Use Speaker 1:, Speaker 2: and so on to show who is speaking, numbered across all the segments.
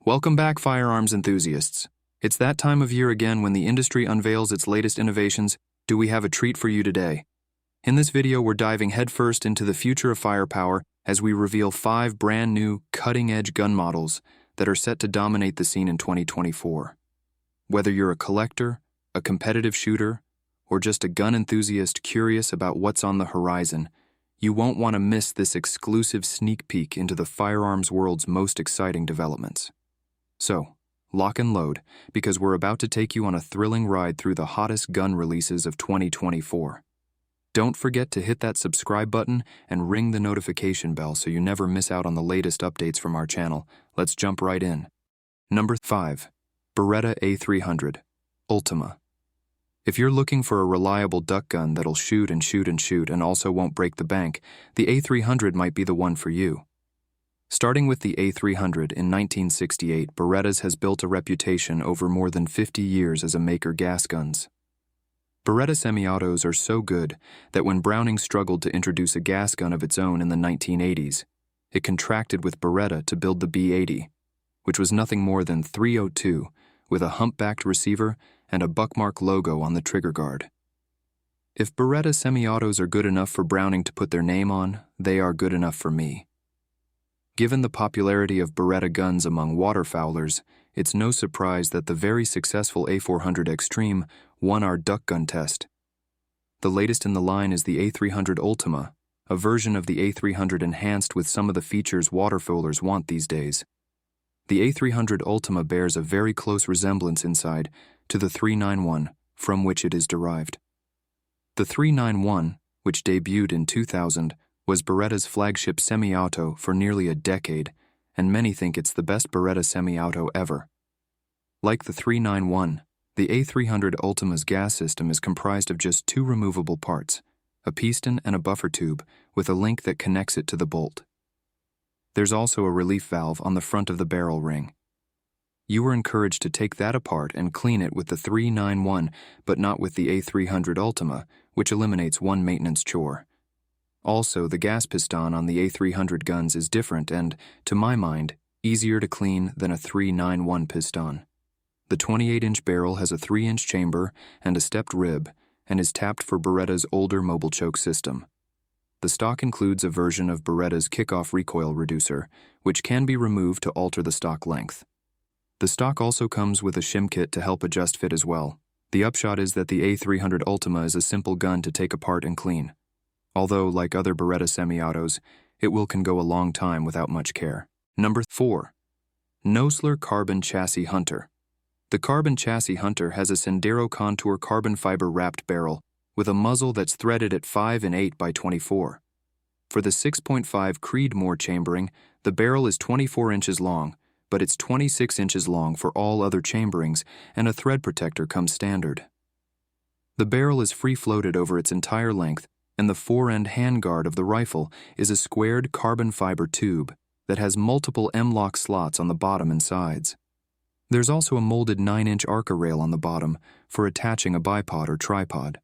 Speaker 1: Welcome back, firearms enthusiasts. It's that time of year again when the industry unveils its latest innovations. Do we have a treat for you today? In this video, we're diving headfirst into the future of firepower as we reveal 5 brand new, cutting-edge gun models that are set to dominate the scene in 2024. Whether you're a collector, a competitive shooter, or just a gun enthusiast curious about what's on the horizon, you won't want to miss this exclusive sneak peek into the firearms world's most exciting developments. So, lock and load, because we're about to take you on a thrilling ride through the hottest gun releases of 2024. Don't forget to hit that subscribe button and ring the notification bell so you never miss out on the latest updates from our channel. Let's jump right in. Number 5. Beretta A300 Ultima. If you're looking for a reliable duck gun that'll shoot and shoot and shoot and also won't break the bank, the A300 might be the one for you. Starting with the A300 in 1968, Beretta's has built a reputation over more than 50 years as a maker gas guns. Beretta semi-autos are so good that when Browning struggled to introduce a gas gun of its own in the 1980s, it contracted with Beretta to build the B80, which was nothing more than .302 with a hump-backed receiver and a buckmark logo on the trigger guard. If Beretta semi-autos are good enough for Browning to put their name on, they are good enough for me. Given the popularity of Beretta guns among waterfowlers, it's no surprise that the very successful A400 Extreme won our duck gun test. The latest in the line is the A300 Ultima, a version of the A300 enhanced with some of the features waterfowlers want these days. The A300 Ultima bears a very close resemblance inside to the 391, from which it is derived. The 391, which debuted in 2000, was Beretta's flagship semi-auto for nearly a decade, and many think it's the best Beretta semi-auto ever. Like the 391, the A300 Ultima's gas system is comprised of just 2 removable parts, a piston and a buffer tube, with a link that connects it to the bolt. There's also a relief valve on the front of the barrel ring. You are encouraged to take that apart and clean it with the 391, but not with the A300 Ultima, which eliminates one maintenance chore. Also, the gas piston on the A300 guns is different and, to my mind, easier to clean than a 391 piston. The 28-inch barrel has a 3-inch chamber and a stepped rib and is tapped for Beretta's older mobile choke system. The stock includes a version of Beretta's kickoff recoil reducer, which can be removed to alter the stock length. The stock also comes with a shim kit to help adjust fit as well. The upshot is that the A300 Ultima is a simple gun to take apart and clean. Although, like other Beretta semi-autos, it can go a long time without much care. Number 4. Nosler Carbon Chassis Hunter. The Carbon Chassis Hunter has a Sendero Contour carbon fiber wrapped barrel with a muzzle that's threaded at 5 and 8 by 24. For the 6.5 Creedmoor chambering, the barrel is 24 inches long, but it's 26 inches long for all other chamberings, and a thread protector comes standard. The barrel is free-floated over its entire length, and the fore-end handguard of the rifle is a squared carbon fiber tube that has multiple M-lock slots on the bottom and sides. There's also a molded 9-inch Arca rail on the bottom for attaching a bipod or tripod.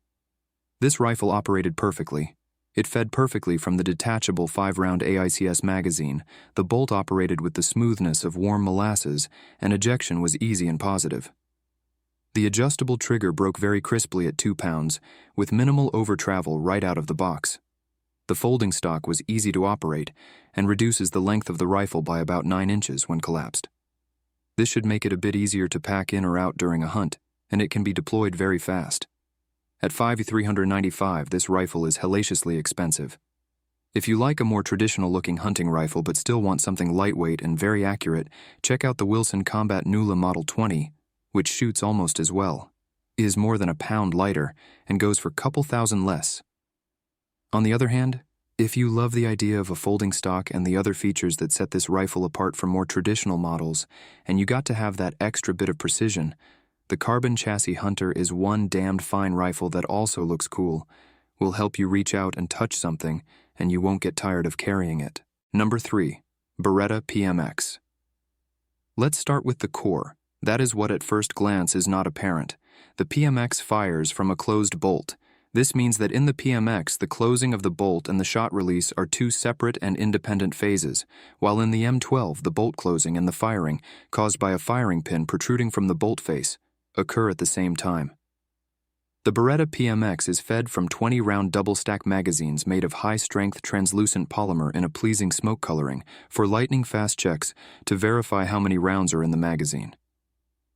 Speaker 1: This rifle operated perfectly. It fed perfectly from the detachable 5-round AICS magazine. The bolt operated with the smoothness of warm molasses, and ejection was easy and positive. The adjustable trigger broke very crisply at 2 pounds, with minimal over-travel right out of the box. The folding stock was easy to operate and reduces the length of the rifle by about 9 inches when collapsed. This should make it a bit easier to pack in or out during a hunt, and it can be deployed very fast. At $5,395, this rifle is hellaciously expensive. If you like a more traditional-looking hunting rifle but still want something lightweight and very accurate, check out the Wilson Combat Nula Model 20, which shoots almost as well, is more than a pound lighter, and goes for a couple thousand less. On the other hand, if you love the idea of a folding stock and the other features that set this rifle apart from more traditional models, and you got to have that extra bit of precision, the Carbon Chassis Hunter is one damned fine rifle that also looks cool, will help you reach out and touch something, and you won't get tired of carrying it. Number 3. Beretta PMX. Let's start with the core. That is what at first glance is not apparent. The PMX fires from a closed bolt. This means that in the PMX, the closing of the bolt and the shot release are two separate and independent phases, while in the M12, the bolt closing and the firing, caused by a firing pin protruding from the bolt face, occur at the same time. The Beretta PMX is fed from 20-round double-stack magazines made of high-strength translucent polymer in a pleasing smoke coloring for lightning-fast checks to verify how many rounds are in the magazine.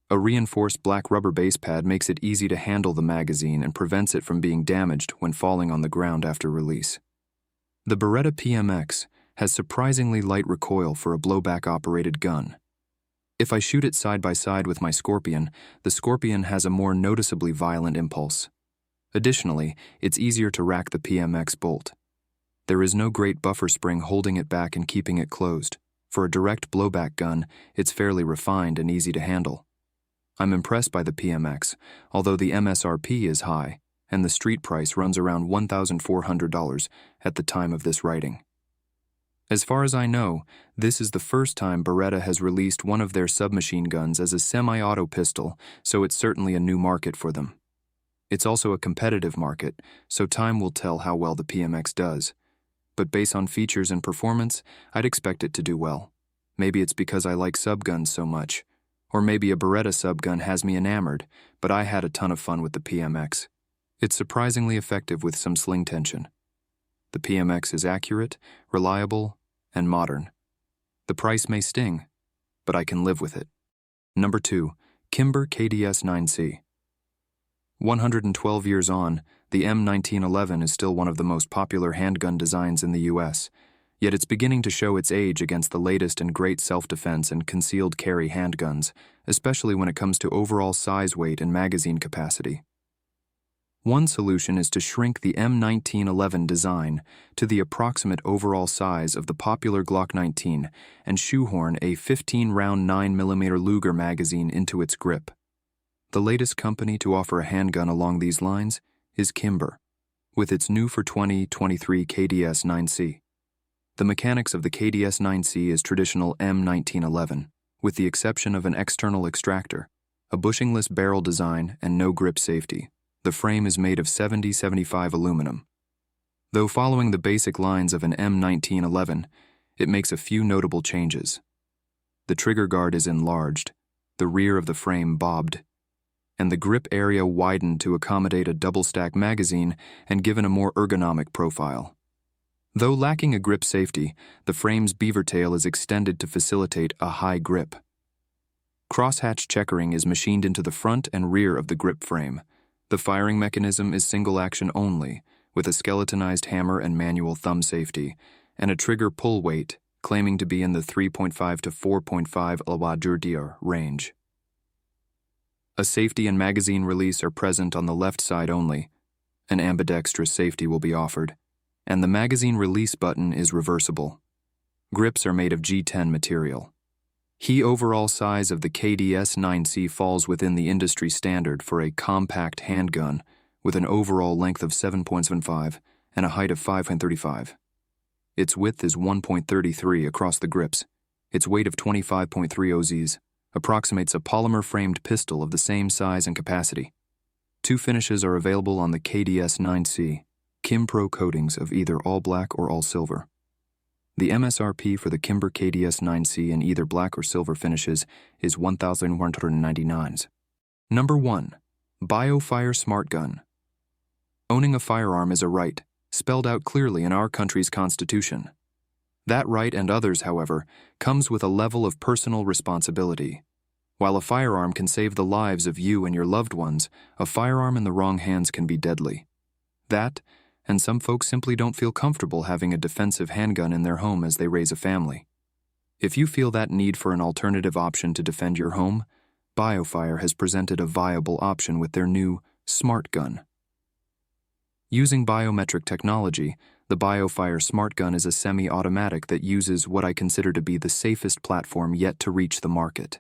Speaker 1: A reinforced black rubber base pad makes it easy to handle the magazine and prevents it from being damaged when falling on the ground after release. The Beretta PMX has surprisingly light recoil for a blowback-operated gun. If I shoot it side by side with my Scorpion, the Scorpion has a more noticeably violent impulse. Additionally, it's easier to rack the PMX bolt. There is no great buffer spring holding it back and keeping it closed. For a direct blowback gun, it's fairly refined and easy to handle. I'm impressed by the PMX, although the MSRP is high, and the street price runs around $1,400 at the time of this writing. As far as I know, this is the first time Beretta has released one of their submachine guns as a semi-auto pistol, so it's certainly a new market for them. It's also a competitive market, so time will tell how well the PMX does. But based on features and performance, I'd expect it to do well. Maybe it's because I like subguns so much. Or maybe a Beretta subgun has me enamored, but I had a ton of fun with the PMX. It's surprisingly effective with some sling tension. The PMX is accurate, reliable, and modern. The price may sting, but I can live with it. Number 2. Kimber KDS 9C. 112 years on, the M1911 is still one of the most popular handgun designs in the U.S., yet it's beginning to show its age against the latest and great self-defense and concealed carry handguns, especially when it comes to overall size, weight, and magazine capacity. One solution is to shrink the M1911 design to the approximate overall size of the popular Glock 19 and shoehorn a 15-round 9mm Luger magazine into its grip. The latest company to offer a handgun along these lines is Kimber, with its new for 2023 KDS 9C. The mechanics of the KDS 9C is traditional M1911, with the exception of an external extractor, a bushingless barrel design, and no grip safety. The frame is made of 70-75 aluminum. Though following the basic lines of an M1911, it makes a few notable changes. The trigger guard is enlarged, the rear of the frame bobbed, and the grip area widened to accommodate a double-stack magazine and given a more ergonomic profile. Though lacking a grip safety, the frame's beaver tail is extended to facilitate a high grip. Crosshatch checkering is machined into the front and rear of the grip frame. The firing mechanism is single-action only, with a skeletonized hammer and manual thumb safety, and a trigger pull weight, claiming to be in the 3.5 to 4.5 LWD range. A safety and magazine release are present on the left side only. An ambidextrous safety will be offered, and the magazine release button is reversible. Grips are made of G10 material. The overall size of the KDS 9C falls within the industry standard for a compact handgun with an overall length of 7.75 and a height of 5.35. Its width is 1.33 across the grips. Its weight of 25.3 oz approximates a polymer-framed pistol of the same size and capacity. Two finishes are available on the KDS 9C, Kimpro coatings of either all black or all silver. The MSRP for the Kimber KDS 9C in either black or silver finishes is $1,199. Number 1. Biofire Smart Gun. Owning a firearm is a right, spelled out clearly in our country's Constitution. That right and others, however, comes with a level of personal responsibility. While a firearm can save the lives of you and your loved ones, a firearm in the wrong hands can be deadly. That, and some folks simply don't feel comfortable having a defensive handgun in their home as they raise a family. If you feel that need for an alternative option to defend your home, Biofire has presented a viable option with their new Smart Gun. Using biometric technology, the Biofire Smart Gun is a semi-automatic that uses what I consider to be the safest platform yet to reach the market.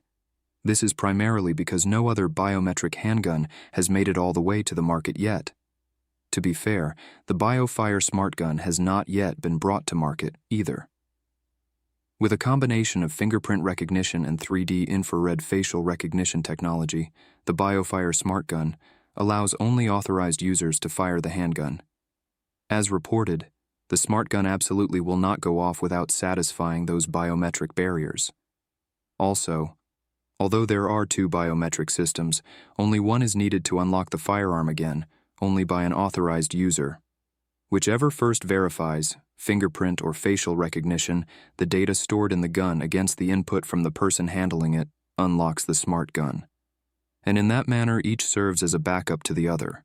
Speaker 1: This is primarily because no other biometric handgun has made it all the way to the market yet. To be fair, the Biofire Smart Gun has not yet been brought to market either. With a combination of fingerprint recognition and 3D infrared facial recognition technology, the Biofire Smart Gun, allows only authorized users to fire the handgun. As reported, the smart gun absolutely will not go off without satisfying those biometric barriers. Also, although there are 2 biometric systems, only one is needed to unlock the firearm again, only by an authorized user. Whichever first verifies, fingerprint or facial recognition, the data stored in the gun against the input from the person handling it, unlocks the smart gun. And in that manner, each serves as a backup to the other.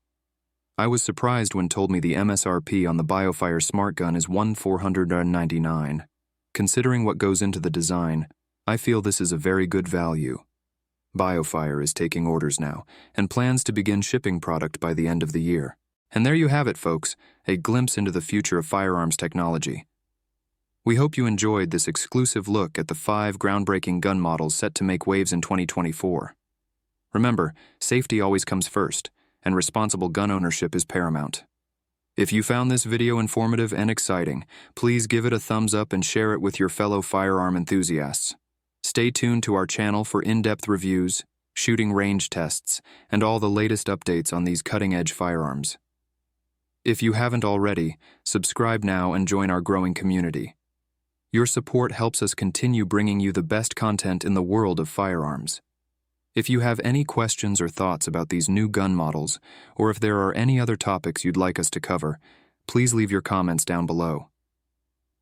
Speaker 1: I was surprised when told me the MSRP on the Biofire Smart Gun is $1,499. Considering what goes into the design, I feel this is a very good value. Biofire is taking orders now, and plans to begin shipping product by the end of the year. And there you have it, folks, a glimpse into the future of firearms technology. We hope you enjoyed this exclusive look at the 5 groundbreaking gun models set to make waves in 2024. Remember, safety always comes first, and responsible gun ownership is paramount. If you found this video informative and exciting, please give it a thumbs up and share it with your fellow firearm enthusiasts. Stay tuned to our channel for in-depth reviews, shooting range tests, and all the latest updates on these cutting-edge firearms. If you haven't already, subscribe now and join our growing community. Your support helps us continue bringing you the best content in the world of firearms. If you have any questions or thoughts about these new gun models, or if there are any other topics you'd like us to cover, please leave your comments down below.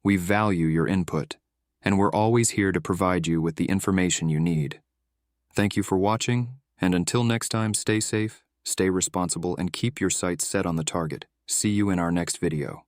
Speaker 1: We value your input, and we're always here to provide you with the information you need. Thank you for watching, and until next time, stay safe, stay responsible, and keep your sights set on the target. See you in our next video.